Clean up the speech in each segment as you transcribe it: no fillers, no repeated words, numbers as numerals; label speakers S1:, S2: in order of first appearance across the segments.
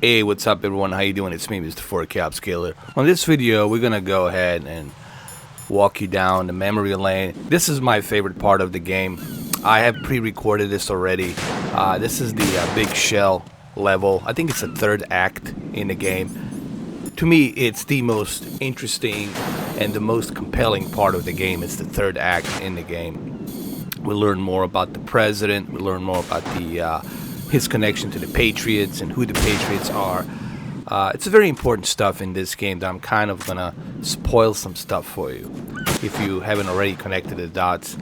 S1: Hey, what's up everyone, how you doing? It's me, Mr. 4K Upscaler. On this video, we're gonna go ahead and walk you down the memory lane. This is my favorite part of the game. I have pre-recorded this already. This is the big shell level. I think it's the third act in the game. To me, it's the most interesting and the most compelling part of the game. It's the third act in the game. We learn more about the president. We learn more about his connection to the Patriots and who the Patriots are. It's very important stuff in this game that I'm kind of gonna spoil some stuff for you if you haven't already connected the dots.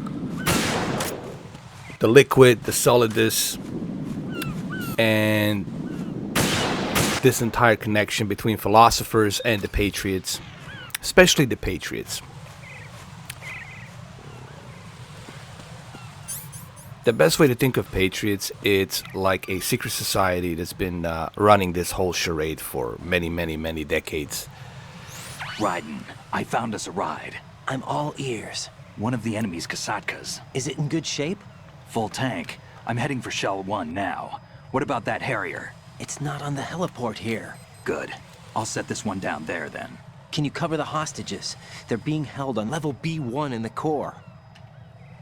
S1: The liquid, the solidus, and this entire connection between philosophers and the Patriots, especially the Patriots. The best way to think of Patriots, it's like a secret society that's been running this whole charade for many decades.
S2: Raiden, I found us a ride.
S3: I'm all ears.
S2: One of the enemy's Kasatkas.
S3: Is it in good shape?
S2: Full tank. I'm heading for Shell 1 now. What about that Harrier?
S3: It's not on the heliport here.
S2: Good. I'll set this one down there then.
S3: Can you cover the hostages? They're being held on level B1 in the core.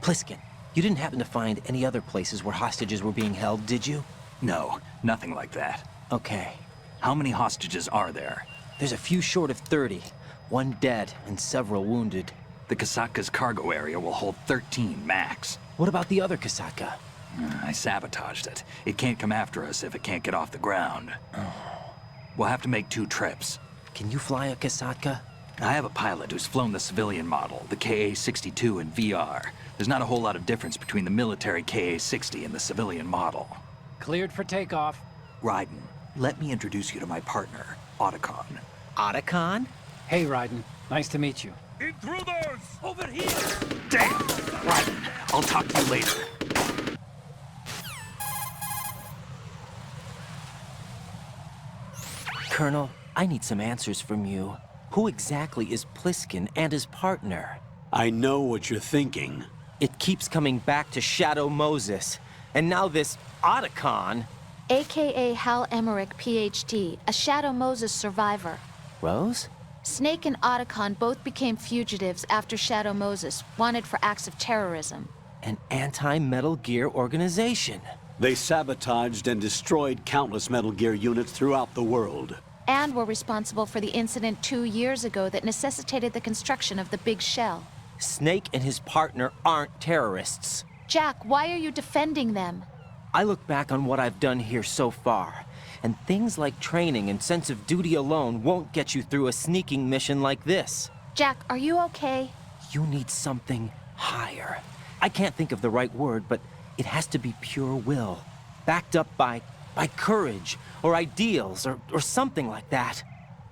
S3: Pliskin, you didn't happen to find any other places where hostages were being held, did you?
S2: No, nothing like that.
S3: Okay.
S2: How many hostages are there?
S3: There's a few short of 30. One dead and several wounded.
S2: The Kasatka's cargo area will hold 13 max.
S3: What about the other Kasatka?
S2: I sabotaged it. It can't come after us if it can't get off the ground. We'll have to make 2 trips.
S3: Can you fly a Kasatka?
S2: I have a pilot who's flown the civilian model, the KA-62 in VR. There's not a whole lot of difference between the military KA-60 and the civilian model.
S4: Cleared for takeoff.
S2: Raiden, let me introduce you to my partner, Otacon.
S3: Otacon?
S4: Hey, Raiden. Nice to meet you.
S5: Intruders!
S3: Over here!
S2: Damn! Raiden, I'll talk to you later.
S3: Colonel, I need some answers from you. Who exactly is Pliskin and his partner?
S6: I know what you're thinking.
S3: It keeps coming back to Shadow Moses. And now this Otacon.
S7: AKA Hal Emmerich, PhD, a Shadow Moses survivor.
S3: Rose?
S7: Snake and Otacon both became fugitives after Shadow Moses, wanted for acts of terrorism.
S3: An anti-Metal Gear organization.
S6: They sabotaged and destroyed countless Metal Gear units throughout the world.
S7: And were responsible for the incident 2 years ago that necessitated the construction of the big shell.
S3: Snake and his partner aren't terrorists.
S7: Jack, why are you defending them?
S3: I look back on what I've done here so far, and things like training and sense of duty alone won't get you through a sneaking mission like this.
S7: Jack, are you okay?
S3: You need something higher. I can't think of the right word, but it has to be pure will, backed up by courage, or ideals, or something like that.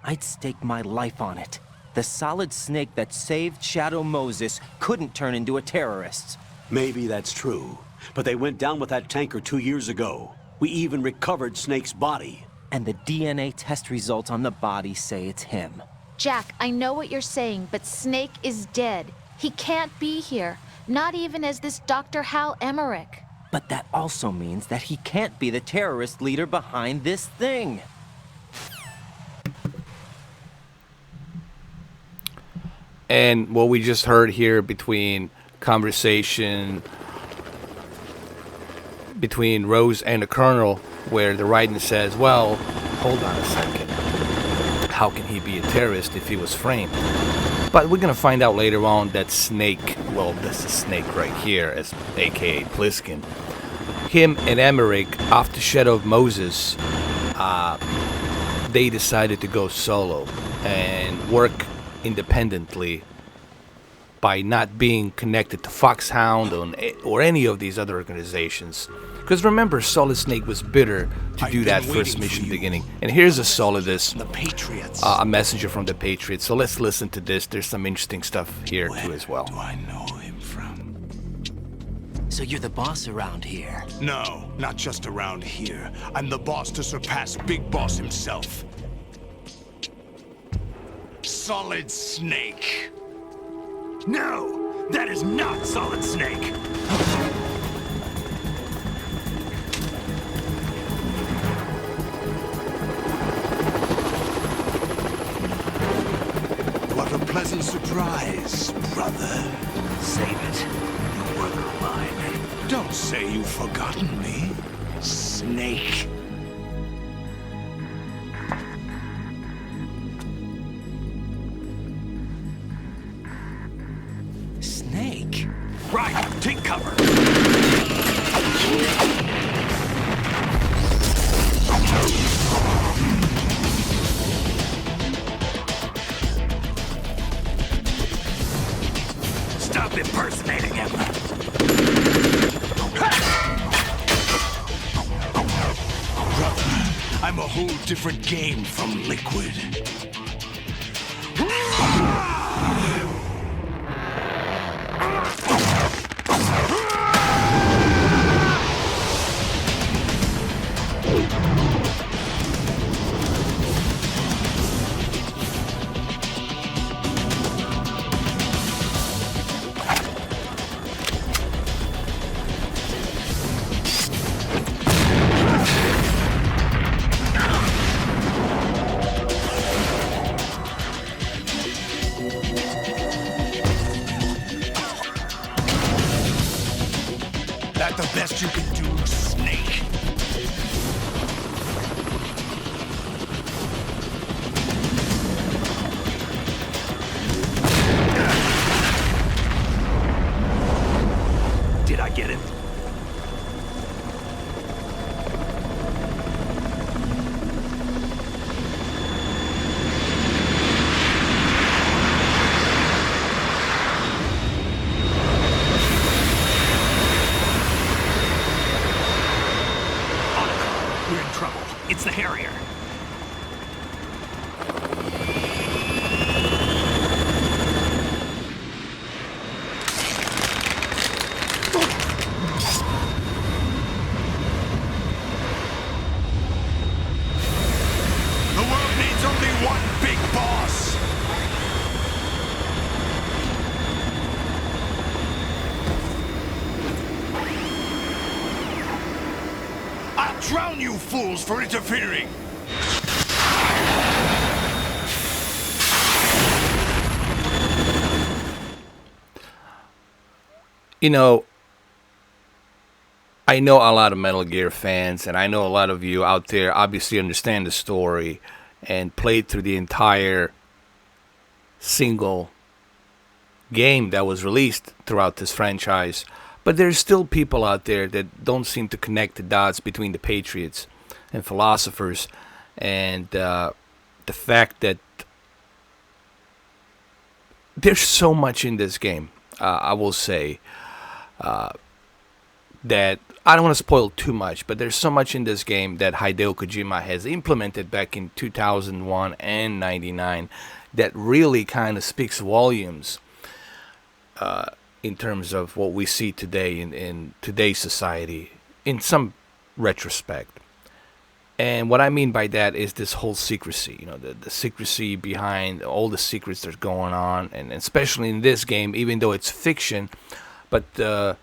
S3: I'd stake my life on it. The solid Snake that saved Shadow Moses couldn't turn into a terrorist.
S6: Maybe that's true, but they went down with that tanker 2 years ago. We even recovered Snake's body.
S3: And the DNA test results on the body say it's him.
S7: Jack, I know what you're saying, but Snake is dead. He can't be here, not even as this Dr. Hal Emmerich.
S3: But that also means that he can't be the terrorist leader behind this thing.
S1: And what we just heard here between conversation between Rose and the Colonel, where the Raiden says, well, hold on a second. How can he be a terrorist if he was framed? But we're gonna find out later on that Snake, well, this is Snake right here, as aka Pliskin. Him and Emmerich, after Shadow of Moses, they decided to go solo and work independently by not being connected to Foxhound or any of these other organizations. Because remember, Solid Snake was bitter to do that first mission beginning. And here's a Solidus,
S5: The Patriots.
S1: a messenger from the Patriots. So let's listen to this. There's some interesting stuff here too as well.
S5: Do I know him from?
S3: So you're the boss around here?
S5: No, not just around here. I'm the boss to surpass Big Boss himself. Solid Snake. No, that is not Solid Snake. surprise, brother.
S2: Save it. You'll work or mine.
S5: Don't say you've forgotten me, Snake.
S3: Snake?
S2: Right, take cover. Stop impersonating him.
S5: I'm a whole different game from Liquid. That the best you can do, Snake?
S2: Did I get him? We're in trouble. It's the Harrier.
S5: The world needs only one big boss. I'll drown you fools for interfering.
S1: You know, I know a lot of Metal Gear fans, and I know a lot of you out there obviously understand the story and played through the entire single game that was released throughout this franchise. But there's still people out there that don't seem to connect the dots between the Patriots and Philosophers and the fact that there's so much in this game, I will say, that I don't want to spoil too much, but there's so much in this game that Hideo Kojima has implemented back in 2001 and 99 that really kind of speaks volumes in terms of what we see today in today's society in some retrospect. And what I mean by that is this whole secrecy, you know, the secrecy behind all the secrets that are going on, and especially in this game, even though it's fiction, but the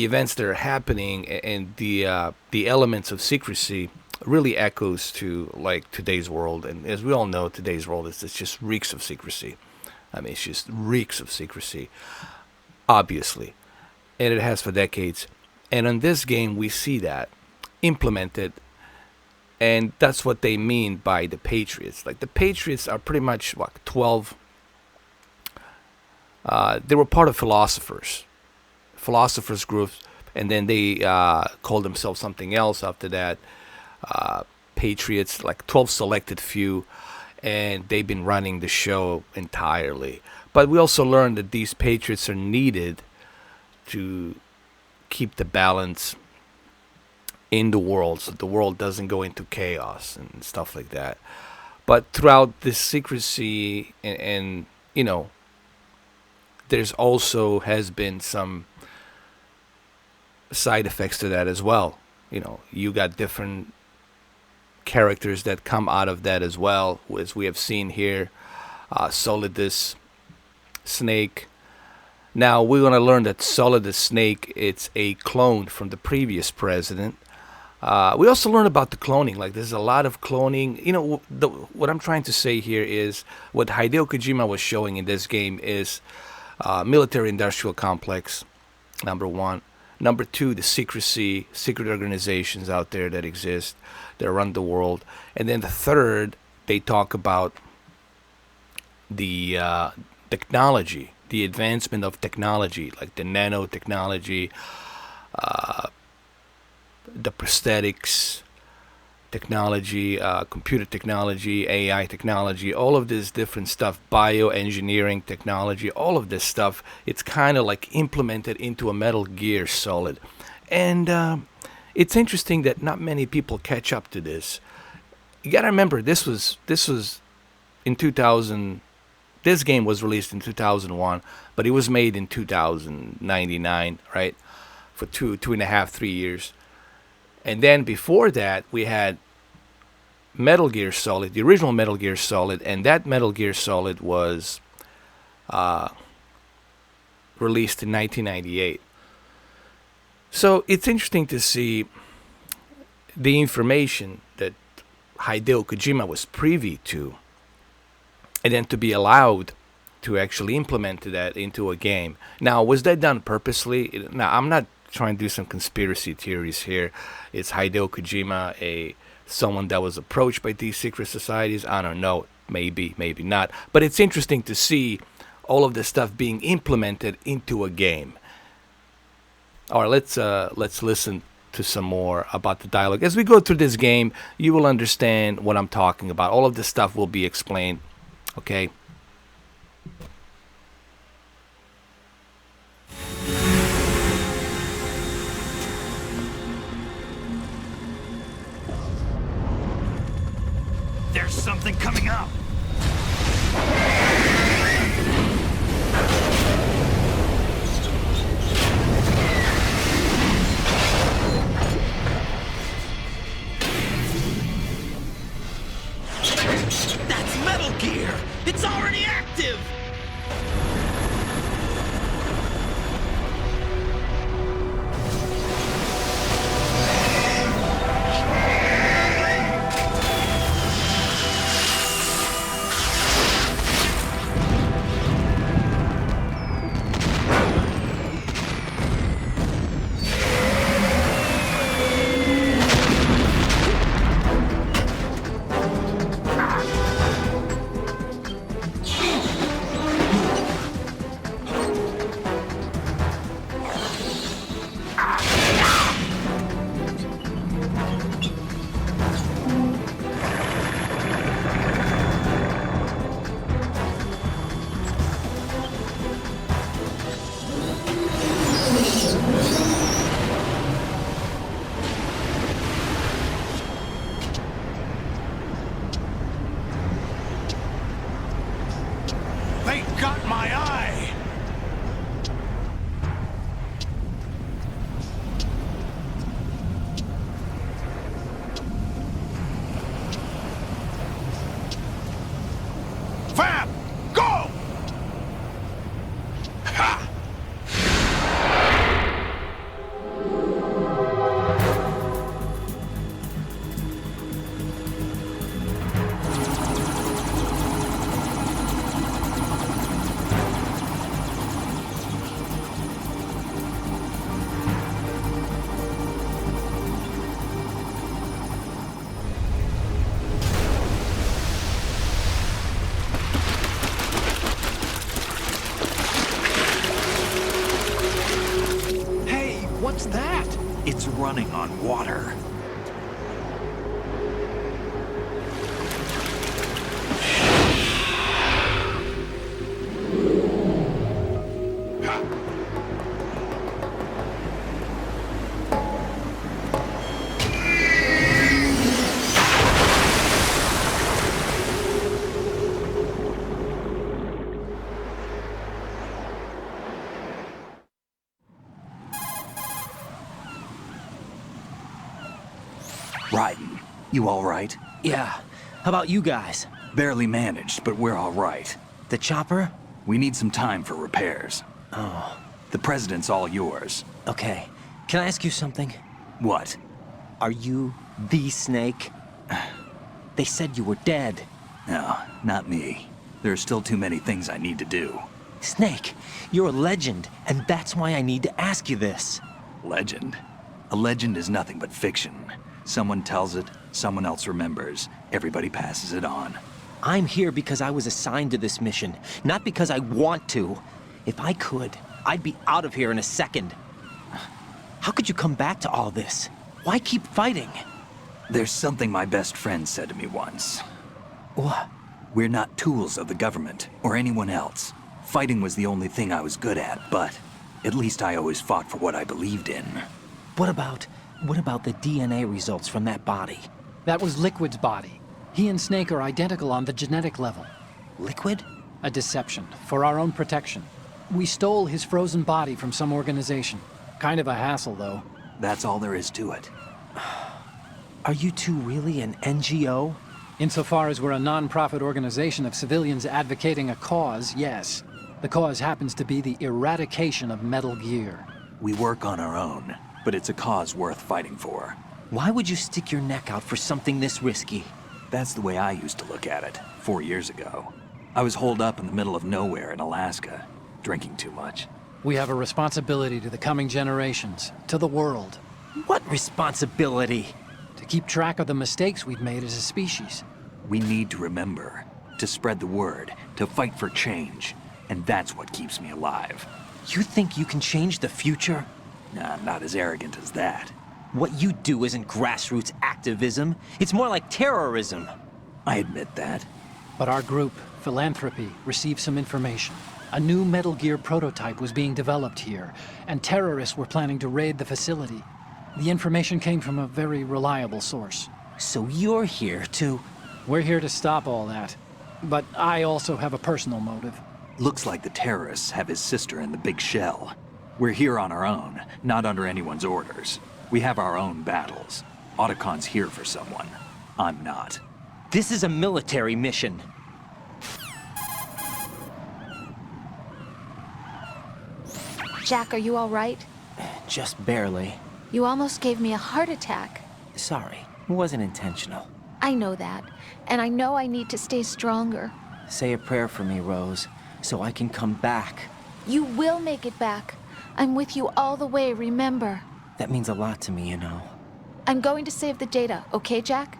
S1: events that are happening and the elements of secrecy really echoes to like today's world. And as we all know, today's world is it's just reeks of secrecy. I mean, it's just reeks of secrecy, obviously, and it has for decades. And in this game, we see that implemented. And that's what they mean by the Patriots. Like, the Patriots are pretty much, what, 12? They were part of Philosophers group, and then they called themselves something else after that. Patriots, like 12 selected few, and they've been running the show entirely. But we also learned that these Patriots are needed to keep the balance in the world, so the world doesn't go into chaos and stuff like that. But throughout this secrecy, and you know, there's also has been some side effects to that as well. You know, you got different characters that come out of that as well, as we have seen here. Solidus, Snake. Now we're going to learn that Solidus Snake, it's a clone from the previous president. We also learn about the cloning. Like, there's a lot of cloning. You know, what I'm trying to say here is what Hideo Kojima was showing in this game is military-industrial complex, number one. Number two, the secrecy, secret organizations out there that exist, that run the world. And then the third, they talk about the technology, the advancement of technology, like the nanotechnology, the prosthetics technology, computer technology, AI technology, all of this different stuff, bioengineering technology, all of this stuff, it's kind of like implemented into a Metal Gear Solid. And it's interesting that not many people catch up to this. You gotta remember, this was in 2000. This game was released in 2001, but it was made in 2099, right? For 2.5, 3 years. And then before that, we had Metal Gear Solid, the original Metal Gear Solid, and that Metal Gear Solid was released in 1998. So it's interesting to see the information that Hideo Kojima was privy to, and then to be allowed to actually implement that into a game. Now, was that done purposely? Now, I'm not trying to do some conspiracy theories here. Is Hideo Kojima someone that was approached by these secret societies? I don't know. Maybe, maybe not. But it's interesting to see all of this stuff being implemented into a game. All right, let's listen to some more about the dialogue. As we go through this game, you will understand what I'm talking about. All of this stuff will be explained. Okay.
S2: There's something coming up.
S3: That's Metal Gear! It's already active!
S5: They got my eye! Fab! Go! Ha!
S4: Hey, what's that?
S2: It's running on water. Raiden, you all right?
S3: Yeah. How about you guys?
S2: Barely managed, but we're all right.
S3: The chopper?
S2: We need some time for repairs.
S3: Oh,
S2: The president's all yours.
S3: okay. Can I ask you something?
S2: What?
S3: Are you the Snake? They said you were dead.
S2: No, not me. There are still too many things I need to do.
S3: Snake, you're a legend, and that's why I need to ask you this.
S2: Legend? A legend is nothing but fiction. Someone tells it, someone else remembers. Everybody passes it on.
S3: I'm here because I was assigned to this mission, not because I want to. If I could, I'd be out of here in a second. How could you come back to all this? Why keep fighting?
S2: There's something my best friend said to me once.
S3: What?
S2: We're not tools of the government or anyone else. Fighting was the only thing I was good at, but at least I always fought for what I believed in.
S3: What about the DNA results from that body?
S4: That was Liquid's body. He and Snake are identical on the genetic level.
S3: Liquid?
S4: A deception, for our own protection. We stole his frozen body from some organization. Kind of a hassle, though.
S2: That's all there is to it.
S3: Are you two really an NGO?
S4: Insofar as we're a non-profit organization of civilians advocating a cause, yes. The cause happens to be the eradication of Metal Gear.
S2: We work on our own, but it's a cause worth fighting for.
S3: Why would you stick your neck out for something this risky?
S2: That's the way I used to look at it, 4 years ago. I was holed up in the middle of nowhere in Alaska, drinking too much.
S4: We have a responsibility to the coming generations, to the world,
S3: What responsibility?
S4: to keep track of the mistakes we've made as a species.
S2: We need to remember, to spread the word, to fight for change. And that's what keeps me alive.
S3: You think you can change the future?
S2: Nah, I'm not as arrogant as that.
S3: What you do isn't grassroots activism. It's more like terrorism.
S2: I admit that.
S4: But our group, Philanthropy, received some information. A new Metal Gear prototype was being developed here, and terrorists were planning to raid the facility. The information came from a very reliable source.
S3: So you're here to...
S4: We're here to stop all that. But I also have a personal motive.
S2: Looks like the terrorists have his sister in the big shell. We're here on our own, not under anyone's orders. We have our own battles. Otacon's here for someone. I'm not.
S3: This is a military mission.
S7: Jack, are you all right?
S3: Just barely.
S7: You almost gave me a heart attack.
S3: Sorry, it wasn't intentional.
S7: I know that, and I know I need to stay stronger.
S3: Say a prayer for me, Rose, so I can come back.
S7: You will make it back. I'm with you all the way, remember.
S3: That means a lot to me, you know.
S7: I'm going to save the data, okay, Jack?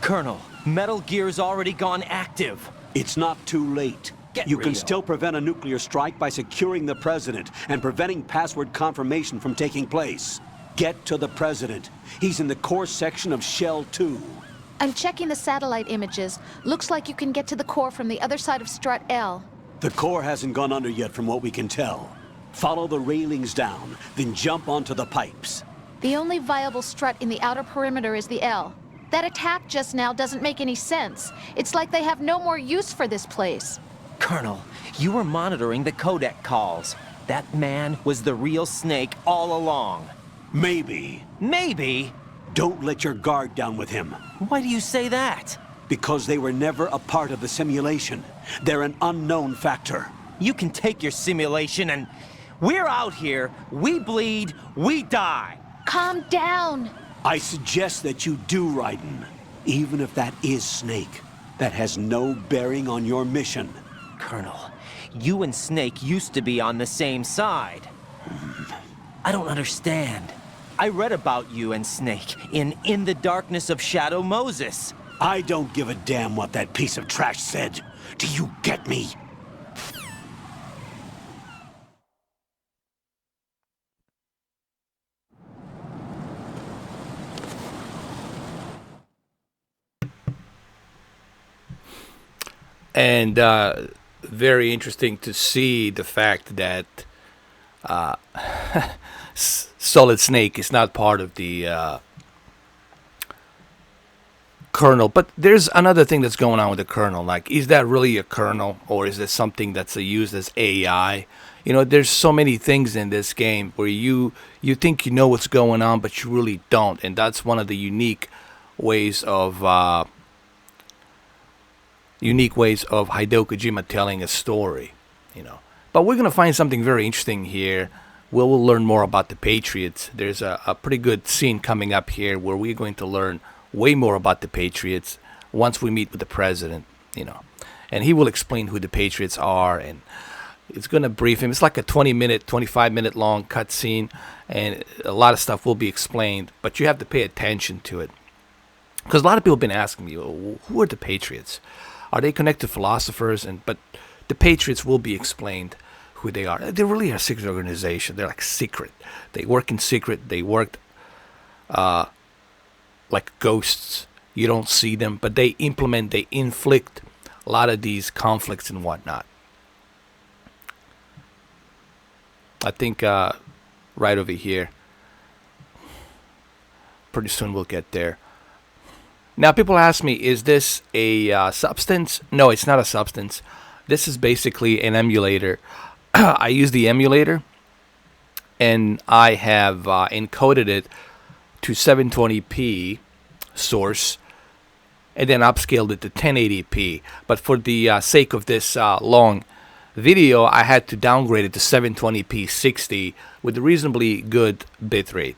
S3: Colonel, Metal Gear's already gone active.
S6: It's not too late.
S3: Get
S6: You can
S3: real.
S6: still prevent a nuclear strike by securing the president and preventing password confirmation from taking place. Get to the president. He's in the core section of Shell 2.
S7: I'm checking the satellite images. Looks like you can get to the core from the other side of Strut L.
S6: The core hasn't gone under yet from what we can tell. Follow the railings down, then jump onto the pipes.
S7: The only viable strut in the outer perimeter is the L. That attack just now doesn't make any sense. It's like they have no more use for this place.
S3: Colonel, you were monitoring the codec calls. That man was the real Snake all along.
S6: Maybe.
S3: Maybe?
S6: Don't let your guard down with him.
S3: Why do you say that?
S6: Because they were never a part of the simulation. They're an unknown factor.
S3: You can take your simulation and... We're out here, we bleed, we die.
S7: Calm down.
S6: I suggest that you do, Raiden. Even if that is Snake, that has no bearing on your mission.
S3: Colonel, you and Snake used to be on the same side. I don't understand. I read about you and Snake in the Darkness of Shadow Moses.
S6: I don't give a damn what that piece of trash said. Do you get me?
S1: And very interesting to see the fact that Solid Snake is not part of the Colonel. But there's another thing that's going on with the Colonel. Like, is that really a Colonel, or is it something that's used as AI? You know, there's so many things in this game where you think you know what's going on, but you really don't, and that's one of the unique ways of Hideo Kojima telling a story. You know, but we're gonna find something very interesting here. We'll learn more about the Patriots. There's a pretty good scene coming up here where we're going to learn way more about the Patriots once we meet with the president. You know, and he will explain who the Patriots are, and it's going to brief him. It's like a 20-minute, 25-minute long cutscene, and a lot of stuff will be explained, but you have to pay attention to it. Because a lot of people have been asking me, well, who are the Patriots? Are they connected philosophers? But the Patriots will be explained who they are. They really are a secret organization. They're like secret. They work in secret. They work like ghosts. You don't see them, but they inflict a lot of these conflicts and whatnot. I think right over here. Pretty soon we'll get there. Now people ask me, is this a substance? No, it's not a substance. This is basically an emulator. I use the emulator, and I have encoded it to 720p source, and then upscaled it to 1080p. But for the sake of this long video, I had to downgrade it to 720p 60 with a reasonably good bitrate.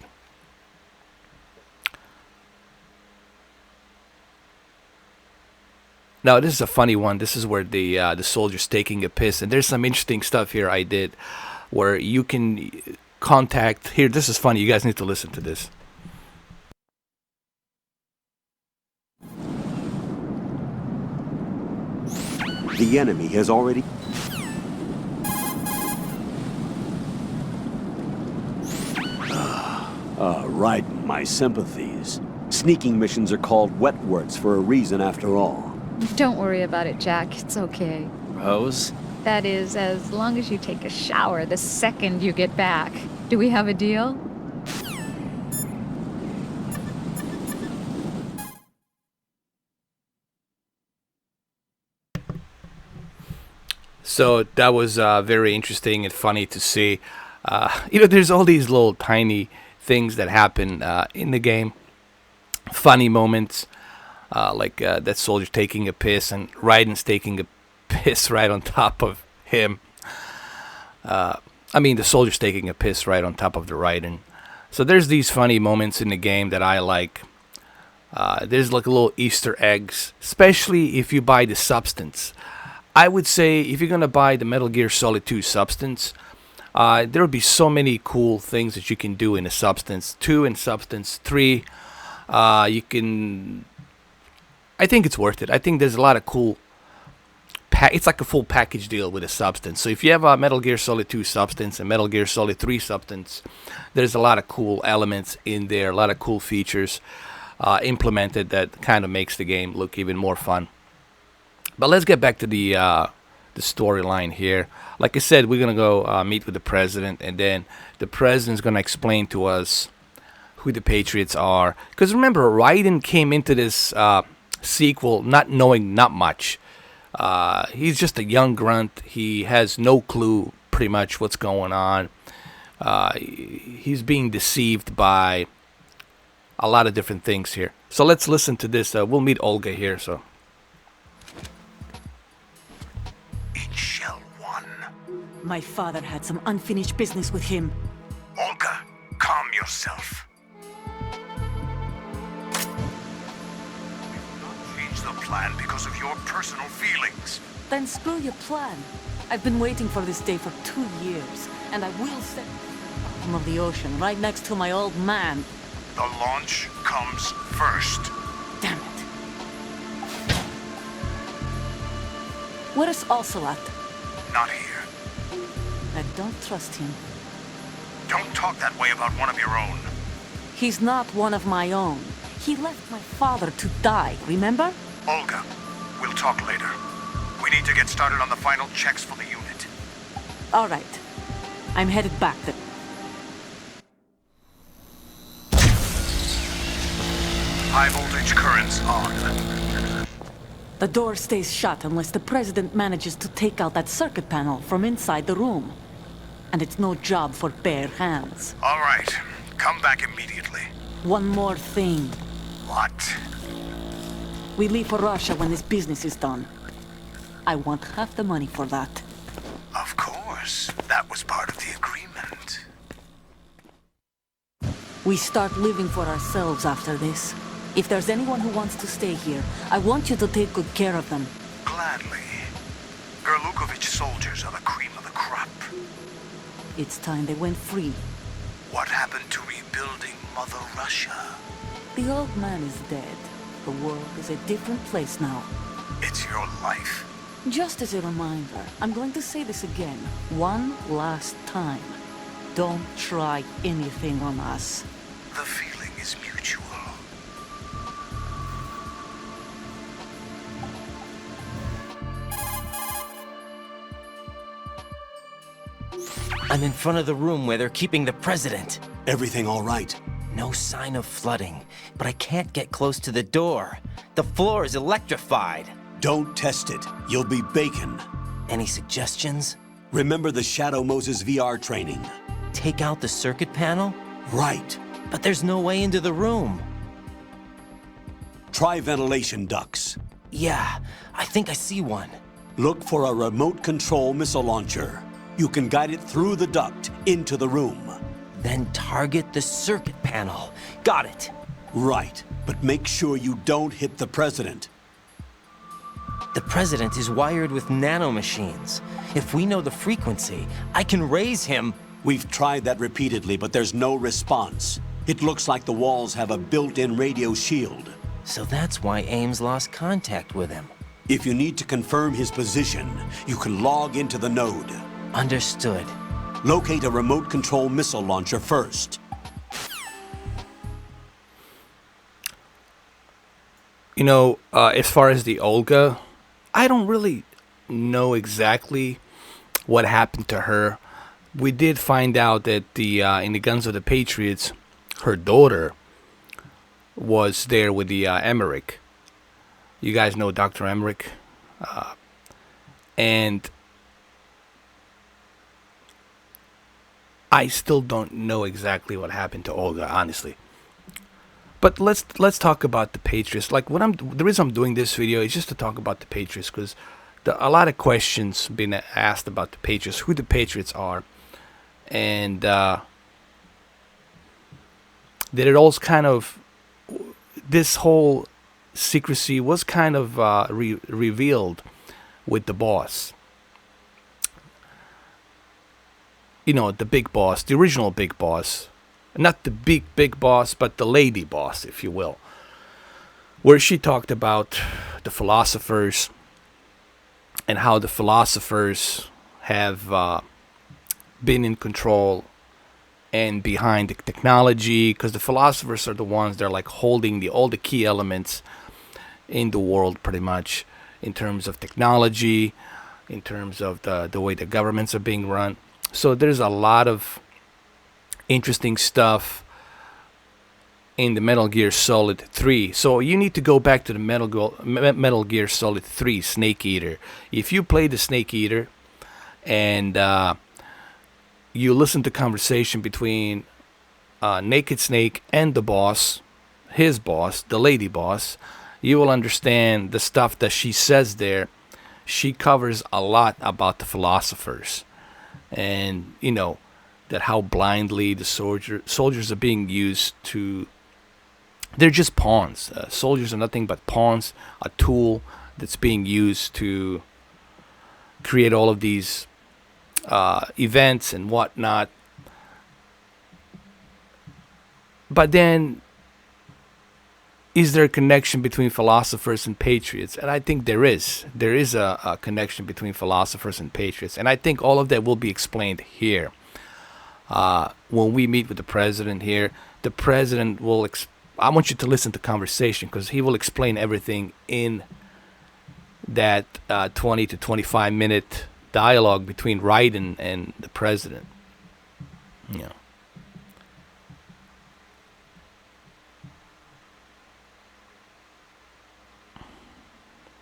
S1: Now this is a funny one. This is where the soldier's taking a piss, and there's some interesting stuff here I did where you can contact here. This is funny. You guys need to listen to this.
S6: The enemy has already... right, my sympathies. Sneaking missions are called wet works for a reason after all.
S7: Don't worry about it, Jack. It's okay.
S3: Rose?
S7: That is, as long as you take a shower the second you get back. Do we have a deal?
S1: So that was very interesting and funny to see. You know, there's all these little tiny things that happen in the game. Funny moments, like that soldier taking a piss and Raiden's taking a piss right on top of him. I mean, the soldier's taking a piss right on top of the Raiden. So there's these funny moments in the game that I like. There's like little Easter eggs, especially if you buy the substance. I would say if you're going to buy the Metal Gear Solid 2 substance, there will be so many cool things that you can do in the substance 2 and substance 3. You can... I think it's worth it. I think there's a lot of cool... It's like a full package deal with a substance. So if you have a Metal Gear Solid 2 substance and Metal Gear Solid 3 substance, there's a lot of cool elements in there, a lot of cool features implemented that kind of makes the game look even more fun. But let's get back to the storyline here. Like I said, we're going to go meet with the president, and then the president's going to explain to us who the Patriots are. Because remember, Raiden came into this sequel not knowing not much. He's just a young grunt. He has no clue pretty much what's going on. He's being deceived by a lot of different things here. So let's listen to this. We'll meet Olga here. So.
S8: My father had some unfinished business with him.
S5: Olga, calm yourself. We've not changed the plan because of your personal feelings.
S8: Then screw your plan. I've been waiting for this day for 2 years, and I will set the bottom of the ocean right next to my old man.
S5: The launch comes first.
S8: Damn it. Where is Ocelot?
S5: Not here.
S8: I don't trust him.
S5: Don't talk that way about one of your own.
S8: He's not one of my own. He left my father to die, remember?
S5: Olga, we'll talk later. We need to get started on the final checks for the unit.
S8: All right. I'm headed back then.
S5: High voltage currents on.
S8: The door stays shut unless the president manages to take out that circuit panel from inside the room. And it's no job for bare hands.
S5: All right. Come back immediately.
S8: One more thing.
S5: What?
S8: We leave for Russia when this business is done. I want half the money for that.
S5: Of course. That was part of the agreement.
S8: We start living for ourselves after this. If there's anyone who wants to stay here, I want you to take good care of them.
S5: Gladly. Gerlukovich soldiers are the cream of the crop.
S8: It's time they went free.
S5: What happened to rebuilding Mother Russia?
S8: The old man is dead. The world is a different place now.
S5: It's your life.
S8: Just as a reminder, I'm going to say this again, one last time. Don't try anything on us.
S5: The feeling is mutual.
S3: I'm in front of the room where they're keeping the president.
S6: Everything all right?
S3: No sign of flooding, but I can't get close to the door. The floor is electrified.
S6: Don't test it. You'll be bacon.
S3: Any suggestions?
S6: Remember the Shadow Moses VR training?
S3: Take out the circuit panel?
S6: Right.
S3: But there's no way into the room.
S6: Try ventilation ducts.
S3: Yeah, I think I see one.
S6: Look for a remote control missile launcher. You can guide it through the duct into the room.
S3: Then target the circuit panel. Got it.
S6: Right, but make sure you don't hit the president.
S3: The president is wired with nanomachines. If we know the frequency, I can raise him.
S6: We've tried that repeatedly, but there's no response. It looks like the walls have a built-in radio shield.
S3: So that's why Ames lost contact with him.
S6: If you need to confirm his position, you can log into the node.
S3: Understood.
S6: Locate a remote control missile launcher first.
S1: You know, as far as the Olga, I don't really know exactly what happened to her. We did find out that in the Guns of the Patriots, her daughter was there with the Emmerich. You guys know Dr. Emmerich. And I still don't know exactly what happened to Olga, honestly. But let's talk about the Patriots. Like the reason I'm doing this video is just to talk about the Patriots, because a lot of questions been asked about the Patriots, who the Patriots are, and that it all's kind of, this whole secrecy was kind of revealed with the boss. You know, the big boss, the original big boss. Not the big boss, but the lady boss, if you will. Where she talked about the philosophers and how the philosophers have been in control and behind the technology, because the philosophers are the ones that are like holding all the key elements in the world, pretty much, in terms of technology, in terms of the way the governments are being run. So there's a lot of interesting stuff in the Metal Gear Solid 3. So you need to go back to the Metal Gear Solid 3 Snake Eater. If you play the Snake Eater and you listen to conversation between Naked Snake and the boss, his boss, the lady boss, you will understand the stuff that she says there. She covers a lot about the philosophers. And, you know, that how blindly the soldiers are being used to. They're just pawns. Soldiers are nothing but pawns, a tool that's being used to create all of these events and whatnot. But then, is there a connection between philosophers and patriots? And I think there is. There is a connection between philosophers and patriots. And I think all of that will be explained here. When we meet with the president here, the president will... I want you to listen to conversation, because he will explain everything in that 20 to 25 minute dialogue between Raiden and the president. Yeah.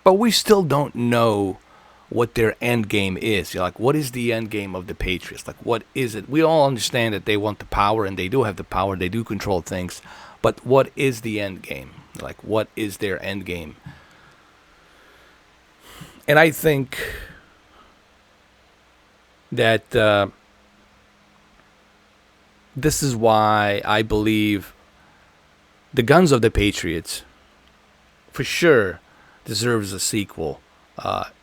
S1: But we still don't know what their end game is. Like, what is the end game of the Patriots? Like, what is it? We all understand that they want the power, and they do have the power. They do control things. But what is the end game? Like, what is their end game? And I think that this is why I believe the Guns of the Patriots, for sure, deserves a sequel.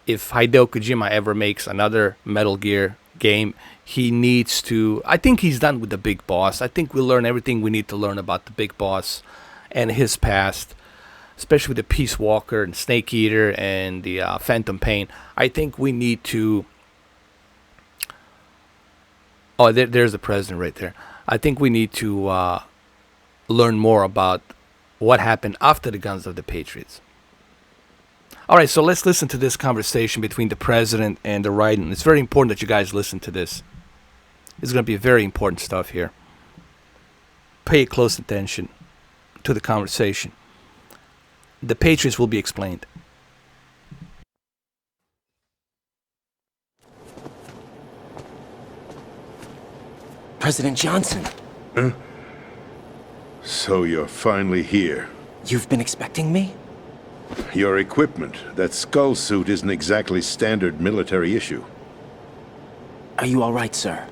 S1: If Hideo Kojima ever makes another Metal Gear game, he needs to... I think he's done with the Big Boss. I think we learn everything we need to learn about the Big Boss and his past, especially with the Peace Walker and Snake Eater and the Phantom Pain. I think we need to... Oh, there's the president right there. I think we need to learn more about what happened after the Guns of the Patriots. All right, so let's listen to this conversation between the president and the Raiden. It's very important that you guys listen to this. It's going to be very important stuff here. Pay close attention to the conversation. The Patriots will be explained.
S3: President Johnson.
S9: Huh? So you're finally here.
S3: You've been expecting me?
S9: Your equipment, that skull suit, isn't exactly standard military issue.
S3: Are you all right, sir?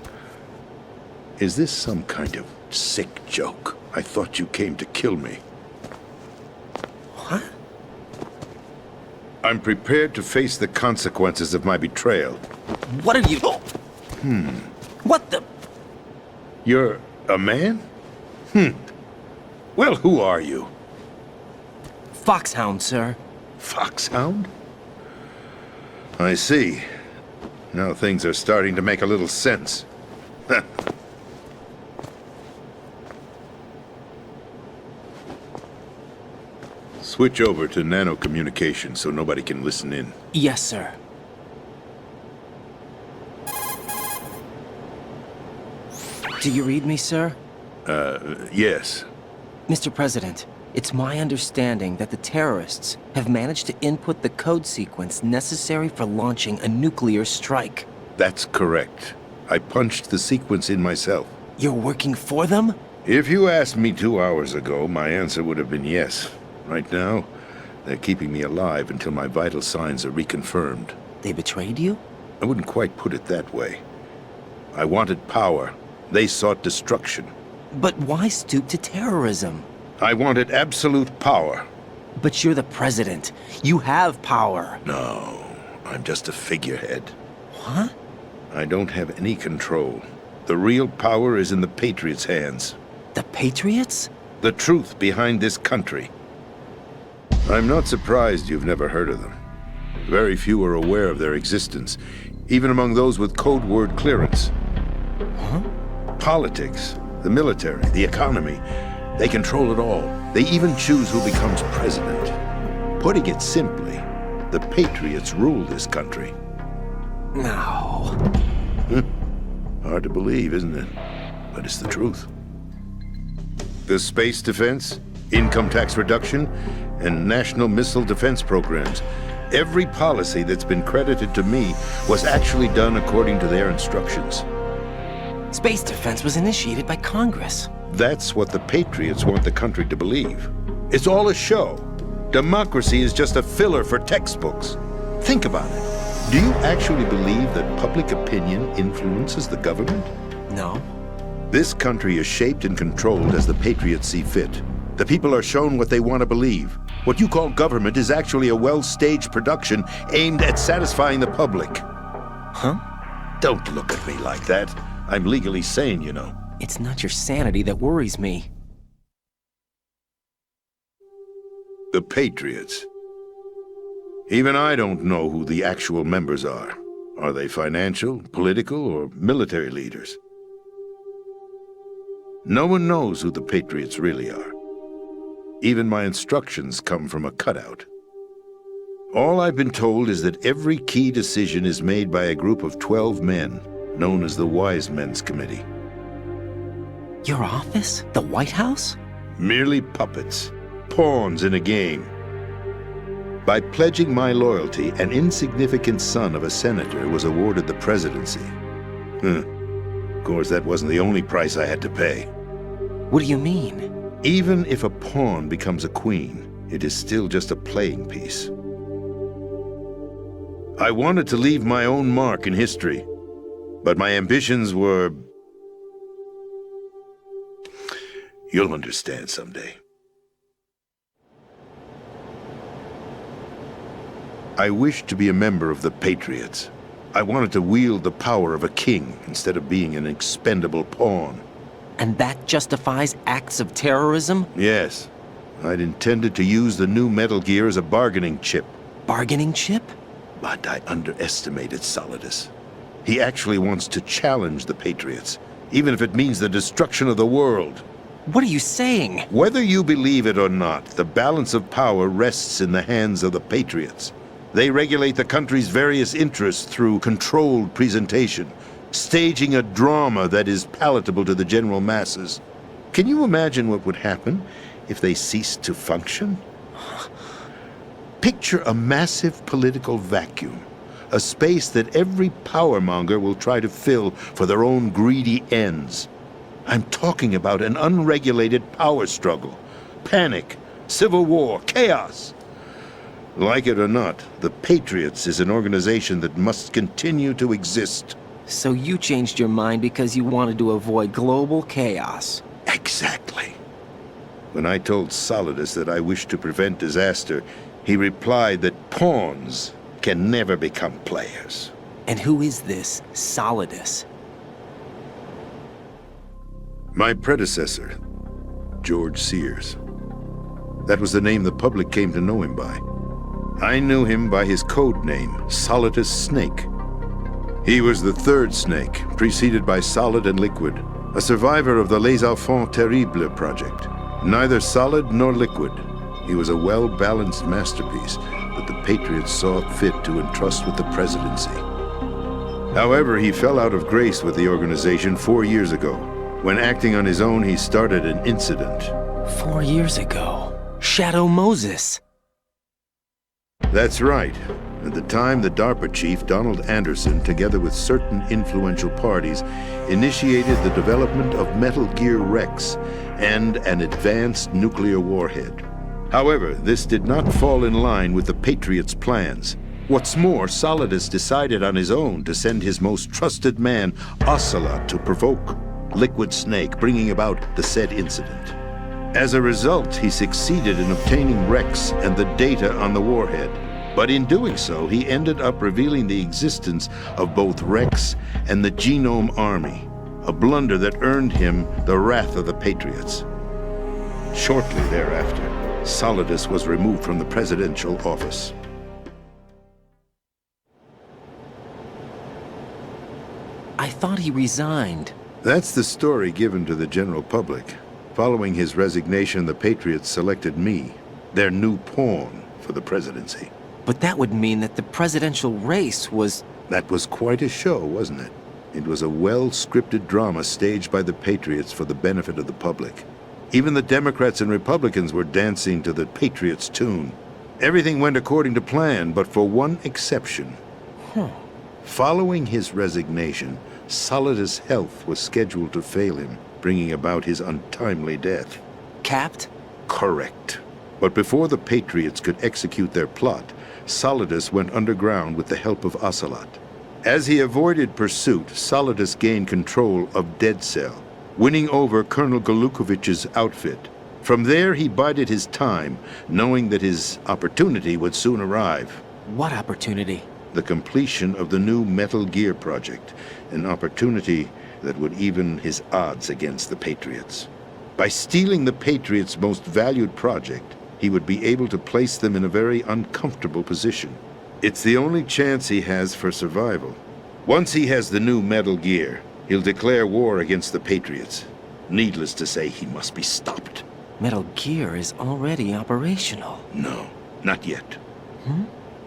S9: Is this some kind of sick joke? I thought you came to kill me.
S3: What?
S9: I'm prepared to face the consequences of my betrayal.
S3: What are you... What the...
S9: You're a man? Well, who are you?
S3: Foxhound, sir.
S9: Foxhound? I see. Now things are starting to make a little sense. Switch over to nano communication so nobody can listen in.
S3: Yes, sir. Do you read me, sir?
S9: Yes.
S3: Mr. President, it's my understanding that the terrorists have managed to input the code sequence necessary for launching a nuclear strike.
S9: That's correct. I punched the sequence in myself.
S3: You're working for them?
S9: If you asked me 2 hours ago, my answer would have been yes. Right now, they're keeping me alive until my vital signs are reconfirmed.
S3: They betrayed you?
S9: I wouldn't quite put it that way. I wanted power. They sought destruction.
S3: But why stoop to terrorism?
S9: I wanted absolute power.
S3: But you're the president. You have power.
S9: No, I'm just a figurehead.
S3: What?
S9: I don't have any control. The real power is in the Patriots' hands.
S3: The Patriots?
S9: The truth behind this country. I'm not surprised you've never heard of them. Very few are aware of their existence, even among those with code word clearance.
S3: Huh?
S9: Politics, the military, the economy, they control it all. They even choose who becomes president. Putting it simply, the Patriots rule this country.
S3: No.
S9: Hard to believe, isn't it? But it's the truth. The space defense, income tax reduction, and national missile defense programs. Every policy that's been credited to me was actually done according to their instructions.
S3: Space defense was initiated by Congress.
S9: That's what the Patriots want the country to believe. It's all a show. Democracy is just a filler for textbooks. Think about it. Do you actually believe that public opinion influences the government?
S3: No.
S9: This country is shaped and controlled as the Patriots see fit. The people are shown what they want to believe. What you call government is actually a well-staged production aimed at satisfying the public.
S3: Huh?
S9: Don't look at me like that. I'm legally sane, you know.
S3: It's not your sanity that worries me.
S9: The Patriots. Even I don't know who the actual members are. Are they financial, political, or military leaders? No one knows who the Patriots really are. Even my instructions come from a cutout. All I've been told is that every key decision is made by a group of 12 men, known as the Wise Men's Committee.
S3: Your office? The White House?
S9: Merely puppets, pawns in a game. By pledging my loyalty, an insignificant son of a senator was awarded the presidency. Of course, that wasn't the only price I had to pay.
S3: What do you mean?
S9: Even if a pawn becomes a queen, it is still just a playing piece. I wanted to leave my own mark in history, but my ambitions were... You'll understand someday. I wished to be a member of the Patriots. I wanted to wield the power of a king instead of being an expendable pawn.
S3: And that justifies acts of terrorism?
S9: Yes. I'd intended to use the new Metal Gear as a bargaining chip.
S3: Bargaining chip?
S9: But I underestimated Solidus. He actually wants to challenge the Patriots, even if it means the destruction of the world.
S3: What are you saying?
S9: Whether you believe it or not, the balance of power rests in the hands of the Patriots. They regulate the country's various interests through controlled presentation, staging a drama that is palatable to the general masses. Can you imagine what would happen if they ceased to function? Picture a massive political vacuum, a space that every powermonger will try to fill for their own greedy ends. I'm talking about an unregulated power struggle, panic, civil war, chaos. Like it or not, the Patriots is an organization that must continue to exist.
S3: So you changed your mind because you wanted to avoid global chaos.
S9: Exactly. When I told Solidus that I wished to prevent disaster, he replied that pawns can never become players.
S3: And who is this Solidus?
S9: My predecessor, George Sears. That was the name the public came to know him by. I knew him by his code name, Solidus Snake. He was the third Snake, preceded by Solid and Liquid, a survivor of the Les Enfants Terribles project. Neither solid nor liquid, he was a well-balanced masterpiece that the Patriots saw fit to entrust with the presidency. However, he fell out of grace with the organization 4 years ago. When acting on his own, he started an incident.
S3: 4 years ago? Shadow Moses!
S9: That's right. At the time, the DARPA chief, Donald Anderson, together with certain influential parties, initiated the development of Metal Gear Rex and an advanced nuclear warhead. However, this did not fall in line with the Patriots' plans. What's more, Solidus decided on his own to send his most trusted man, Ocelot, to provoke Liquid Snake, bringing about the said incident. As a result, he succeeded in obtaining Rex and the data on the warhead. But in doing so, he ended up revealing the existence of both Rex and the Genome Army, a blunder that earned him the wrath of the Patriots. Shortly thereafter, Solidus was removed from the presidential office.
S3: I thought he resigned.
S9: That's the story given to the general public. Following his resignation, the Patriots selected me, their new pawn, for the presidency.
S3: But that would mean that the presidential race was...
S9: That was quite a show, wasn't it? It was a well-scripted drama staged by the Patriots for the benefit of the public. Even the Democrats and Republicans were dancing to the Patriots' tune. Everything went according to plan, but for one exception. Following his resignation, Solidus' health was scheduled to fail him, bringing about his untimely death.
S3: Capped?
S9: Correct. But before the Patriots could execute their plot, Solidus went underground with the help of Ocelot. As he avoided pursuit, Solidus gained control of Dead Cell, winning over Colonel Golukovich's outfit. From there, he bided his time, knowing that his opportunity would soon arrive.
S3: What opportunity?
S9: The completion of the new Metal Gear project, an opportunity that would even his odds against the Patriots. By stealing the Patriots' most valued project, he would be able to place them in a very uncomfortable position. It's the only chance he has for survival. Once he has the new Metal Gear, he'll declare war against the Patriots. Needless to say, he must be stopped.
S3: Metal Gear is already operational.
S9: No, not yet.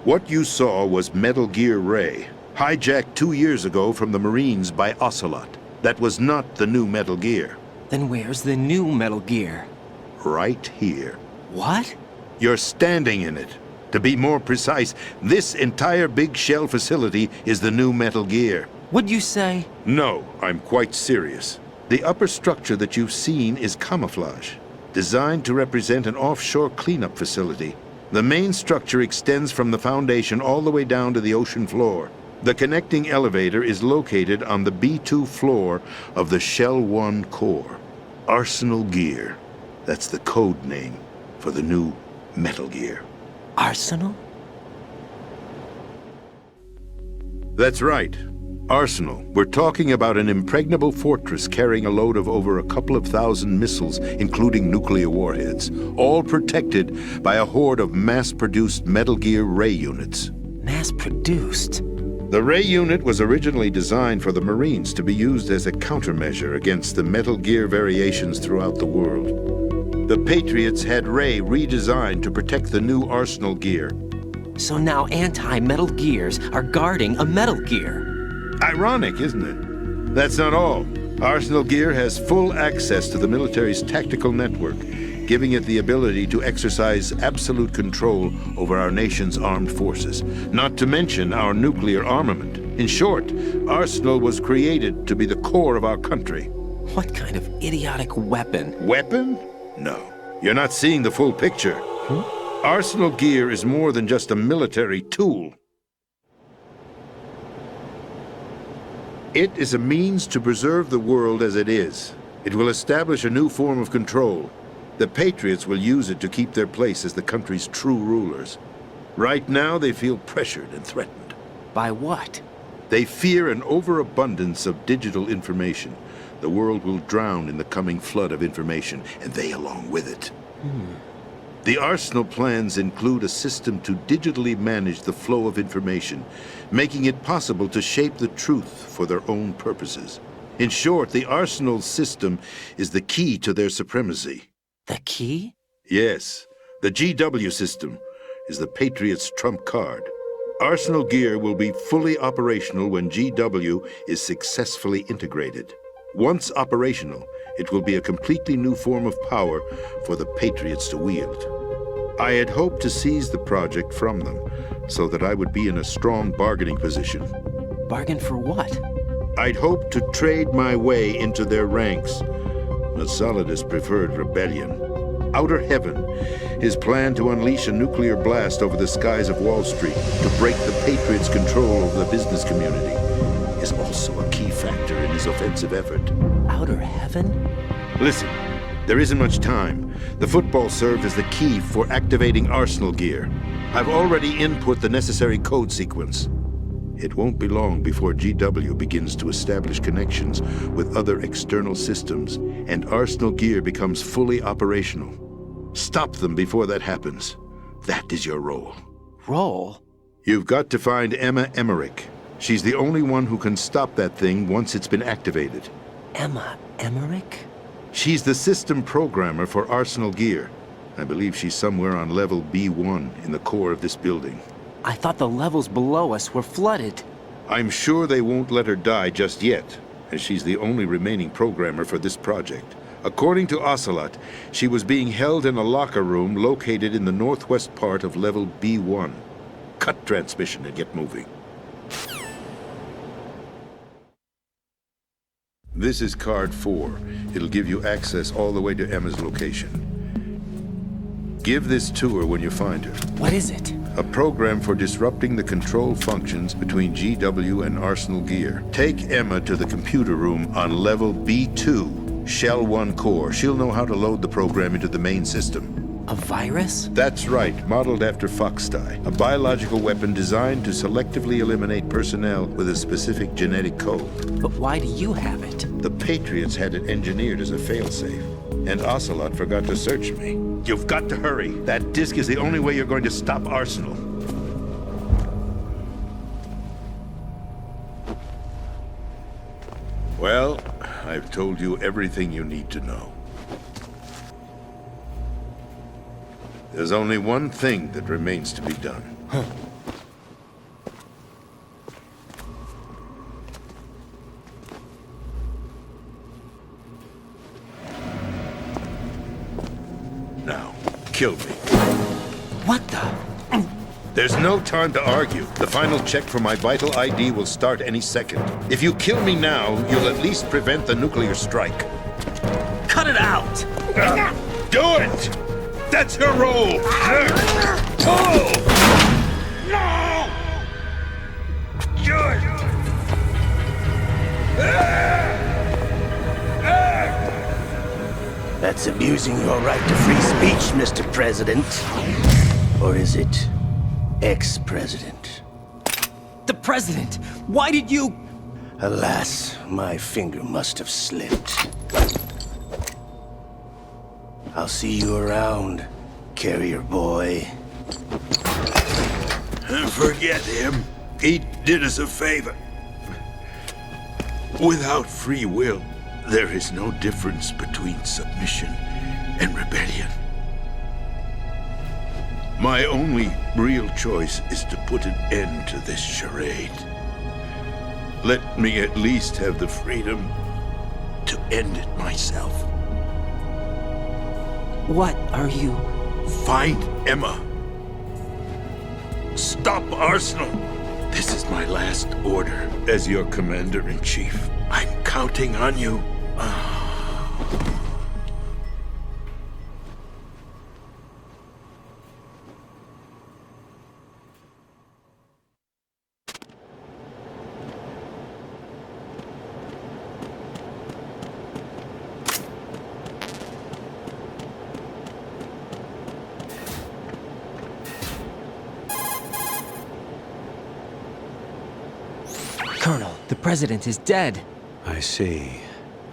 S9: What you saw was Metal Gear Ray, hijacked 2 years ago from the Marines by Ocelot. That was not the new Metal Gear.
S3: Then where's the new Metal Gear?
S9: Right here.
S3: What?
S9: You're standing in it. To be more precise, this entire big shell facility is the new Metal Gear.
S3: Would you say?
S9: No, I'm quite serious. The upper structure that you've seen is camouflage, designed to represent an offshore cleanup facility. The main structure extends from the foundation all the way down to the ocean floor. The connecting elevator is located on the B2 floor of the Shell 1 core. Arsenal Gear. That's the code name for the new Metal Gear.
S3: Arsenal?
S9: That's right. Arsenal. We're talking about an impregnable fortress carrying a load of over a couple of thousand missiles, including nuclear warheads, all protected by a horde of mass-produced Metal Gear Ray units.
S3: Mass-produced?
S9: The Ray unit was originally designed for the Marines to be used as a countermeasure against the Metal Gear variations throughout the world. The Patriots had Ray redesigned to protect the new Arsenal Gear.
S3: So now anti-Metal Gears are guarding a Metal Gear.
S9: Ironic, isn't it? That's not all. Arsenal Gear has full access to the military's tactical network, giving it the ability to exercise absolute control over our nation's armed forces, not to mention our nuclear armament. In short, Arsenal was created to be the core of our country.
S3: What kind of idiotic weapon?
S9: Weapon? No. You're not seeing the full picture. Arsenal Gear is more than just a military tool. It is a means to preserve the world as it is. It will establish a new form of control. The Patriots will use it to keep their place as the country's true rulers. Right now, they feel pressured and threatened.
S3: By what?
S9: They fear an overabundance of digital information. The world will drown in the coming flood of information, and they along with it. The Arsenal plans include a system to digitally manage the flow of information, making it possible to shape the truth for their own purposes. In short, the Arsenal system is the key to their supremacy.
S3: The key?
S9: Yes, the GW system is the Patriots' trump card. Arsenal Gear will be fully operational when GW is successfully integrated. Once operational, it will be a completely new form of power for the Patriots to wield. I had hoped to seize the project from them, so that I would be in a strong bargaining position.
S3: Bargain for what?
S9: I'd hoped to trade my way into their ranks, but Solidus preferred rebellion. Outer Heaven, his plan to unleash a nuclear blast over the skies of Wall Street to break the Patriots' control over the business community, is also a key factor in his offensive effort.
S3: Outer Heaven?
S9: Listen, there isn't much time. The football served as the key for activating Arsenal Gear. I've already input the necessary code sequence. It won't be long before GW begins to establish connections with other external systems, and Arsenal Gear becomes fully operational. Stop them before that happens. That is your role.
S3: Role?
S9: You've got to find Emma Emmerich. She's the only one who can stop that thing once it's been activated.
S3: Emma Emmerich?
S9: She's the system programmer for Arsenal Gear. I believe she's somewhere on level B1 in the core of this building.
S3: I thought the levels below us were flooded.
S9: I'm sure they won't let her die just yet, as she's the only remaining programmer for this project. According to Ocelot, she was being held in a locker room located in the northwest part of level B1. Cut transmission and get moving. This is card 4. It'll give you access all the way to Emma's location. Give this to her when you find her.
S3: What is it?
S9: A program for disrupting the control functions between GW and Arsenal Gear. Take Emma to the computer room on level B2, Shell 1 core. She'll know how to load the program into the main system.
S3: A virus?
S9: That's right, modeled after Foxdie, a biological weapon designed to selectively eliminate personnel with a specific genetic code.
S3: But why do you have it?
S9: The Patriots had it engineered as a failsafe, and Ocelot forgot to search me. You've got to hurry. That disk is the only way you're going to stop Arsenal. Well, I've told you everything you need to know. There's only one thing that remains to be done. Now, kill me.
S3: What the?
S9: There's no time to argue. The final check for my vital ID will start any second. If you kill me now, you'll at least prevent the nuclear strike.
S3: Cut it out!
S9: Do it! That's your role! Pull! No! Good!
S10: That's abusing your right to free speech, Mr. President. Or is it ex-president?
S3: The President! Why did you...
S10: Alas, my finger must have slipped. I'll see you around, carrier boy.
S9: Forget him. He did us a favor. Without free will, there is no difference between submission and rebellion. My only real choice is to put an end to this charade. Let me at least have the freedom to end it myself.
S3: What are you...
S9: Find Emma. Stop Arsenal. This is my last order as your commander-in-chief. I'm counting on you.
S3: Colonel, the President is dead.
S6: I see.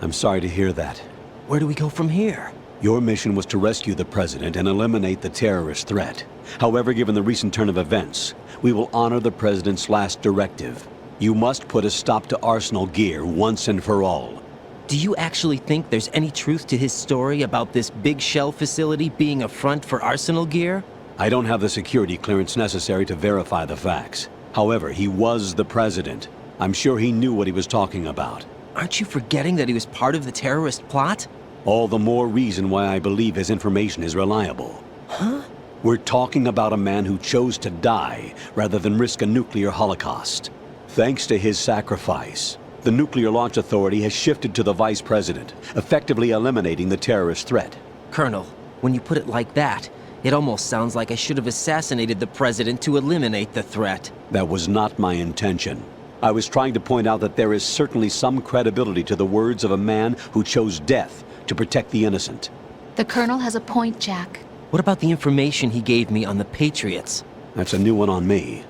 S6: I'm sorry to hear that.
S3: Where do we go from here?
S6: Your mission was to rescue the President and eliminate the terrorist threat. However, given the recent turn of events, we will honor the President's last directive. You must put a stop to Arsenal Gear once and for all.
S3: Do you actually think there's any truth to his story about this big shell facility being a front for Arsenal Gear?
S6: I don't have the security clearance necessary to verify the facts. However, he was the President. I'm sure he knew what he was talking about.
S3: Aren't you forgetting that he was part of the terrorist plot?
S6: All the more reason why I believe his information is reliable.
S3: Huh?
S6: We're talking about a man who chose to die rather than risk a nuclear holocaust. Thanks to his sacrifice, the Nuclear Launch Authority has shifted to the Vice President, effectively eliminating the terrorist threat.
S3: Colonel, when you put it like that, it almost sounds like I should have assassinated the President to eliminate the threat.
S6: That was not my intention. I was trying to point out that there is certainly some credibility to the words of a man who chose death to protect the innocent.
S7: The Colonel has a point, Jack.
S3: What about the information he gave me on the Patriots?
S6: That's a new one on me.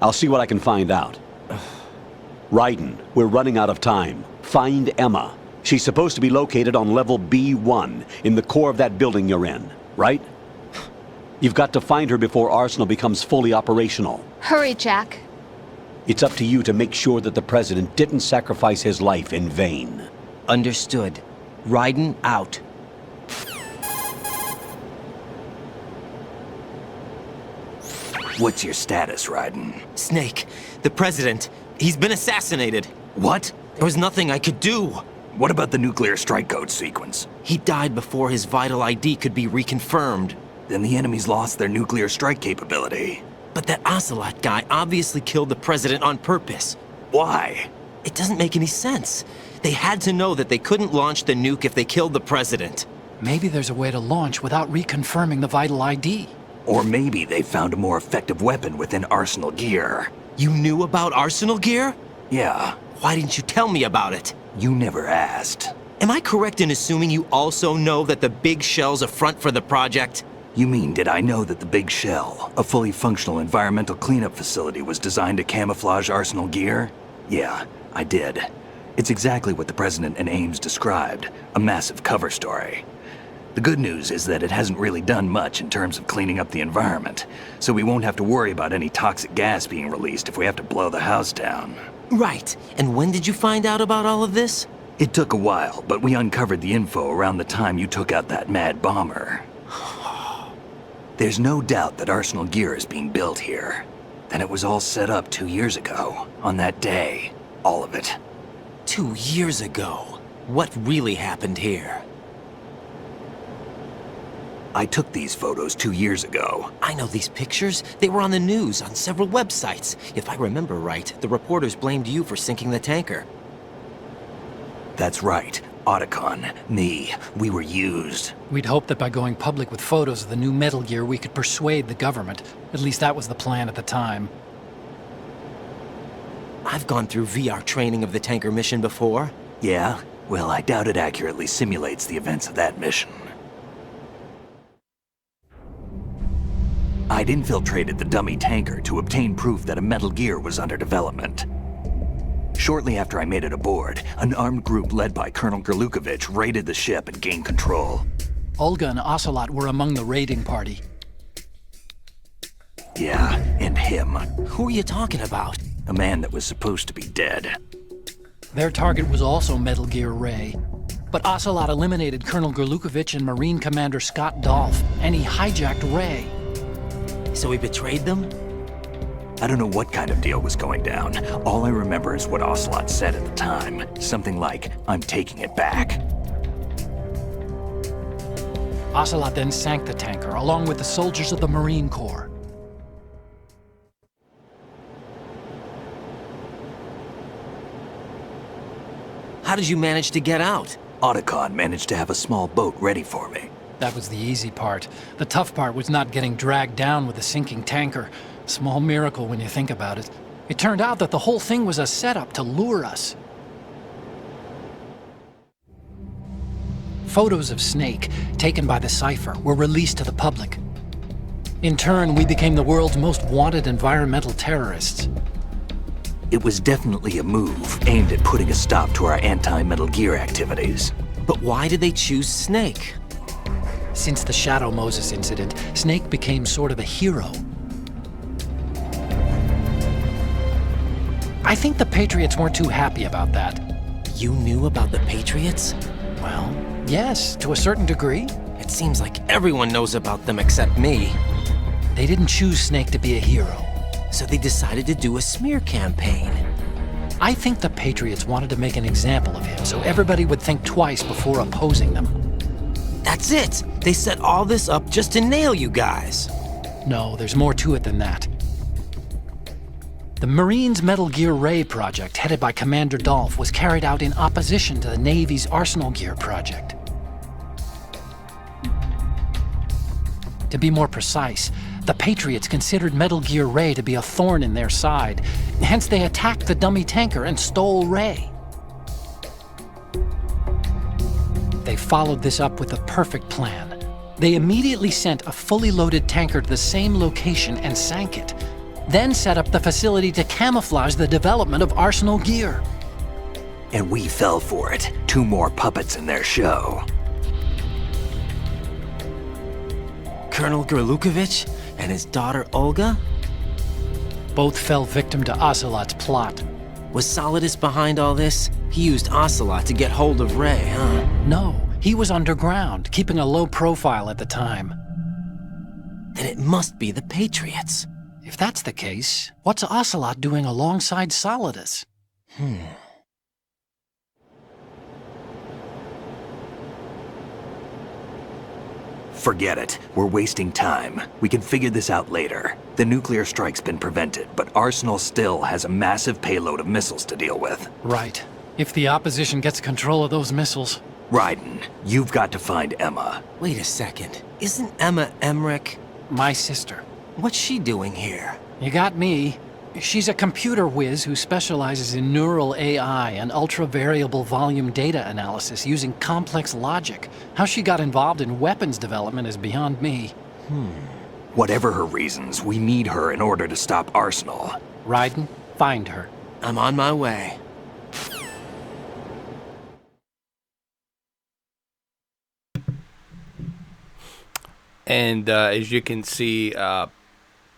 S6: I'll see what I can find out. Raiden, we're running out of time. Find Emma. She's supposed to be located on level B1, in the core of that building you're in, right? You've got to find her before Arsenal becomes fully operational.
S7: Hurry, Jack.
S6: It's up to you to make sure that the President didn't sacrifice his life in vain.
S3: Understood. Raiden out.
S2: What's your status, Raiden?
S3: Snake, the President, he's been assassinated.
S2: What?
S3: There was nothing I could do.
S2: What about the nuclear strike code sequence?
S3: He died before his vital ID could be reconfirmed.
S2: Then the enemy's lost their nuclear strike capability.
S3: But that Ocelot guy obviously killed the President on purpose.
S2: Why?
S3: It doesn't make any sense. They had to know that they couldn't launch the nuke if they killed the President.
S4: Maybe there's a way to launch without reconfirming the vital ID.
S2: Or maybe they found a more effective weapon within Arsenal Gear.
S3: You knew about Arsenal Gear?
S2: Yeah.
S3: Why didn't you tell me about it?
S2: You never asked.
S3: Am I correct in assuming you also know that the big shell's a front for the project?
S2: You mean, did I know that the Big Shell, a fully functional environmental cleanup facility, was designed to camouflage Arsenal Gear? Yeah, I did. It's exactly what the President and Ames described, a massive cover story. The good news is that it hasn't really done much in terms of cleaning up the environment, so we won't have to worry about any toxic gas being released if we have to blow the house down.
S3: Right. And when did you find out about all of this?
S2: It took a while, but we uncovered the info around the time you took out that mad bomber. There's no doubt that Arsenal Gear is being built here. Then it was all set up 2 years ago, on that day. All of it.
S3: 2 years ago? What really happened here?
S2: I took these photos 2 years ago.
S3: I know these pictures. They were on the news, on several websites. If I remember right, the reporters blamed you for sinking the tanker.
S2: That's right. Otacon, me, we were used.
S4: We'd hoped that by going public with photos of the new Metal Gear, we could persuade the government. At least that was the plan at the time.
S3: I've gone through VR training of the tanker mission before.
S2: Yeah? Well, I doubt it accurately simulates the events of that mission. I'd infiltrated the dummy tanker to obtain proof that a Metal Gear was under development. Shortly after I made it aboard, an armed group led by Colonel Gerlukovich raided the ship and gained control.
S4: Olga and Ocelot were among the raiding party.
S2: Yeah, and him.
S3: Who are you talking about?
S2: A man that was supposed to be dead.
S4: Their target was also Metal Gear Ray. But Ocelot eliminated Colonel Gerlukovich and Marine Commander Scott Dolph, and he hijacked Ray.
S3: So he betrayed them?
S2: I don't know what kind of deal was going down. All I remember is what Ocelot said at the time. Something like, "I'm taking it back."
S4: Ocelot then sank the tanker, along with the soldiers of the Marine Corps.
S3: How did you manage to get out?
S2: Otacon managed to have a small boat ready for me.
S4: That was the easy part. The tough part was not getting dragged down with the sinking tanker. Small miracle when you think about it. It turned out that the whole thing was a setup to lure us. Photos of Snake, taken by the Cypher, were released to the public. In turn, we became the world's most wanted environmental terrorists.
S2: It was definitely a move aimed at putting a stop to our anti-Metal Gear activities.
S3: But why did they choose Snake?
S4: Since the Shadow Moses incident, Snake became sort of a hero. I think the Patriots weren't too happy about that.
S3: You knew about the Patriots?
S4: Well, yes, to a certain degree.
S3: It seems like everyone knows about them except me.
S4: They didn't choose Snake to be a hero.
S3: So they decided to do a smear campaign.
S4: I think the Patriots wanted to make an example of him so everybody would think twice before opposing them.
S3: That's it! They set all this up just to nail you guys.
S4: No, there's more to it than that. The Marines' Metal Gear Ray project, headed by Commander Dolph, was carried out in opposition to the Navy's Arsenal Gear project. To be more precise, the Patriots considered Metal Gear Ray to be a thorn in their side. Hence, they attacked the dummy tanker and stole Ray. They followed this up with a perfect plan. They immediately sent a fully loaded tanker to the same location and sank it, then set up the facility to camouflage the development of Arsenal Gear.
S2: And we fell for it. 2 more puppets in their show.
S3: Colonel Gerlukovich and his daughter Olga?
S4: Both fell victim to Ocelot's plot.
S3: Was Solidus behind all this? He used Ocelot to get hold of Ray, huh?
S4: No, he was underground, keeping a low profile at the time.
S3: Then it must be the Patriots.
S4: If that's the case, what's Ocelot doing alongside Solidus?
S2: Forget it. We're wasting time. We can figure this out later. The nuclear strike's been prevented, but Arsenal still has a massive payload of missiles to deal with.
S4: Right. If the opposition gets control of those missiles...
S2: Raiden, you've got to find Emma.
S3: Wait a second. Isn't Emma Emmerich?
S4: My sister.
S3: What's she doing here?
S4: You got me. She's a computer whiz who specializes in neural AI and ultra-variable volume data analysis using complex logic. How she got involved in weapons development is beyond me.
S2: Whatever her reasons, we need her in order to stop Arsenal.
S4: Raiden, find her.
S3: I'm on my way.
S1: And as you can see,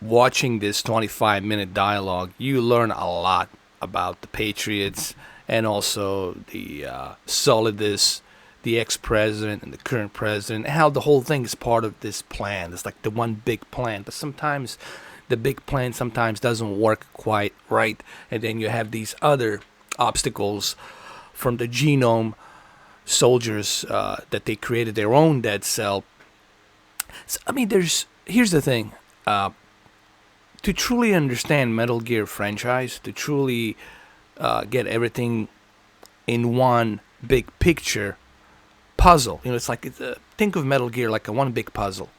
S1: watching this 25-minute dialogue, you learn a lot about the Patriots and also the Solidus, the ex-president and the current president, and how the whole thing is part of this plan. It's like the one big plan, but sometimes the big plan sometimes doesn't work quite right, and then you have these other obstacles from the genome soldiers that they created their own dead cell So, I mean, here's the thing. To truly understand Metal Gear franchise, to truly get everything in one big picture puzzle, it's like think of Metal Gear like a one big puzzle,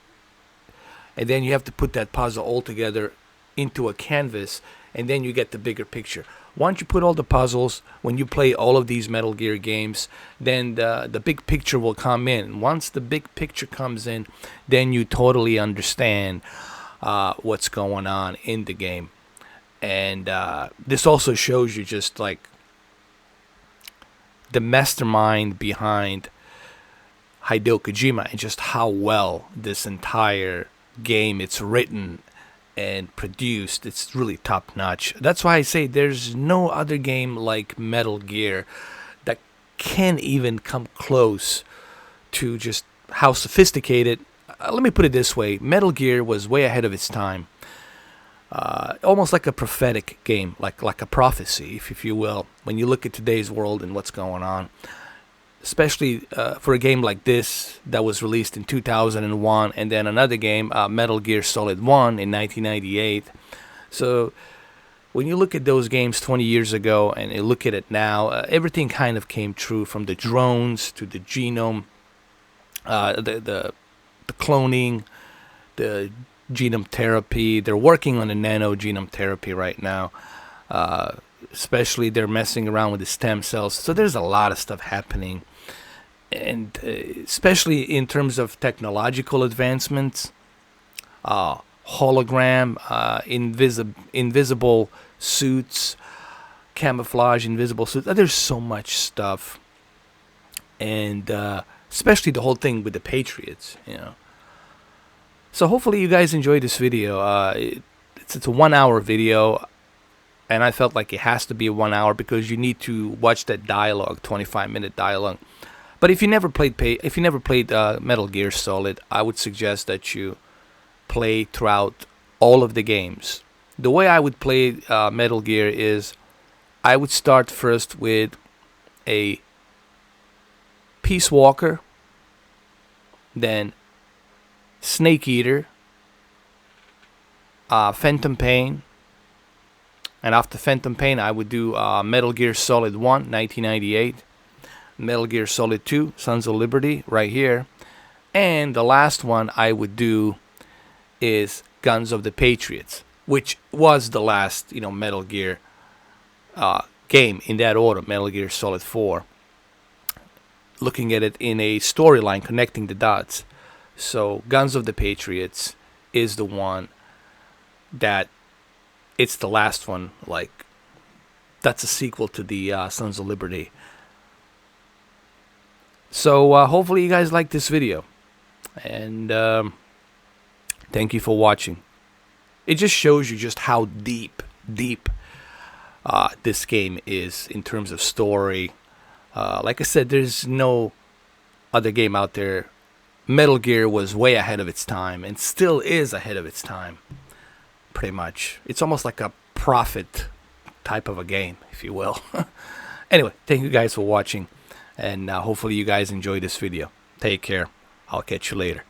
S1: and then you have to put that puzzle all together into a canvas, and then you get the bigger picture. Once you put all the puzzles, when you play all of these Metal Gear games, then the big picture will come in. Once the big picture comes in, then you totally understand what's going on in the game. And this also shows you just like the mastermind behind HIDEO Kojima and just how well this entire game it's written and produced. It's really top notch. That's why I say there's no other game like Metal Gear that can even come close to just how sophisticated. Let me put it this way: Metal Gear was way ahead of its time. Almost like a prophetic game, like a prophecy, if you will, when you look at today's world and what's going on. Especially for a game like this that was released in 2001, and then another game, Metal Gear Solid 1 in 1998. So when you look at those games 20 years ago and you look at it now, everything kind of came true, from the drones to the genome, the cloning, the genome therapy. They're working on the nano genome therapy right now. Especially they're messing around with the stem cells. So there's a lot of stuff happening. And especially in terms of technological advancements, hologram, invisible suits, camouflage, invisible suits. There's so much stuff. And especially the whole thing with the Patriots, So hopefully you guys enjoyed this video. It's a 1 hour video. And I felt like it has to be a 1 hour because you need to watch that dialogue, 25-minute dialogue. But if you never played Metal Gear Solid, I would suggest that you play throughout all of the games. The way I would play Metal Gear is I would start first with a Peace Walker, then Snake Eater, Phantom Pain, and after Phantom Pain I would do Metal Gear Solid 1, 1998, Metal Gear Solid 2, Sons of Liberty, right here, and the last one I would do is Guns of the Patriots, which was the last Metal Gear game in that order, Metal Gear Solid 4. Looking at it in a storyline, connecting the dots. So Guns of the Patriots is the one that it's the last one. Like, that's a sequel to the Sons of Liberty. So hopefully you guys like this video, and thank you for watching. It just shows you just how deep this game is in terms of story. Like I said, there's no other game out there. Metal Gear was way ahead of its time and still is ahead of its time, pretty much. It's almost like a prophet type of a game, if you will. Anyway, thank you guys for watching, and hopefully you guys enjoyed this video. Take care. I'll catch you later.